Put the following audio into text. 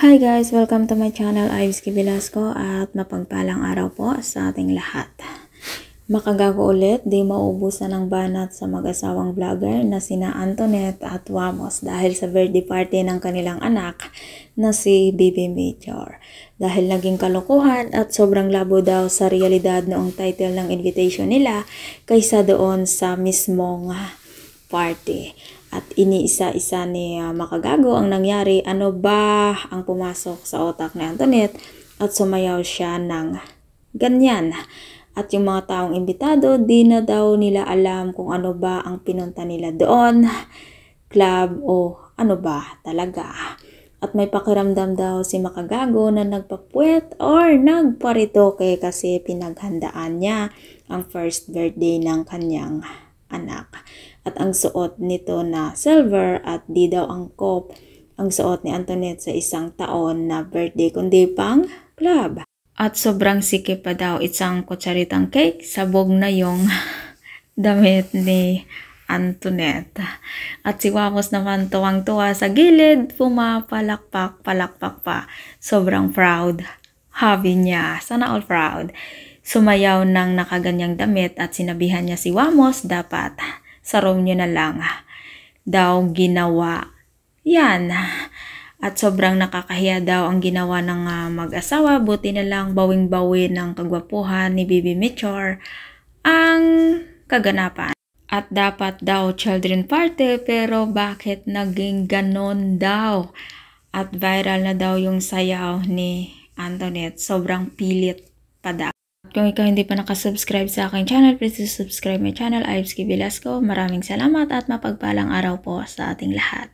Hi guys! Welcome to my channel, Ivesky Velasco, at mapagpalang araw po sa ating lahat. Makagago ulit, di maubusan ng banat sa mag-asawang vlogger na sina Antoinette at Wamos dahil sa birthday party ng kanilang anak na si Bibi Major. Dahil naging kalokohan at sobrang labo daw sa realidad noong title ng invitation nila kaysa doon sa mismong party. At iniisa-isa ni Makagago ang nangyari. Ano ba ang pumasok sa otak ni Antoinette at sumayaw siya ng ganyan. At yung mga taong imbitado, di na daw nila alam kung ano ba ang pinunta nila doon, club o ano ba talaga. At may pakiramdam daw si Makagago na nagpapuwet or nagparitoke kasi pinaghandaan niya ang first birthday ng kanyang anak. At ang suot nito na silver at di daw angkop ang suot ni Antoinette sa isang taon na birthday kundi pang club. At sobrang sikip pa daw isang kutsaritang cake, sabog na yung damit ni Antoinette. At si Wamos naman tuwang-tuwa sa gilid, pumapalakpak pa. Sobrang proud. Habi niya. Sana all proud. Sumayaw ng nakaganyang damit at sinabihan niya si Wamos dapat sa room niyo na lang daw ginawa yan. At sobrang nakakahiya daw ang ginawa ng mag-asawa. Buti na lang bawing-bawi ng kagwapuhan ni Bibi Major ang kaganapan. At dapat daw children party pero bakit naging ganon daw? At viral na daw yung sayaw ni Antoinette. Sobrang pilit pa daw. Kung ikaw hindi pa nakasubscribe sa aking channel, please subscribe my channel, Ivesky Velasco. Maraming salamat at mapagpalang araw po sa ating lahat.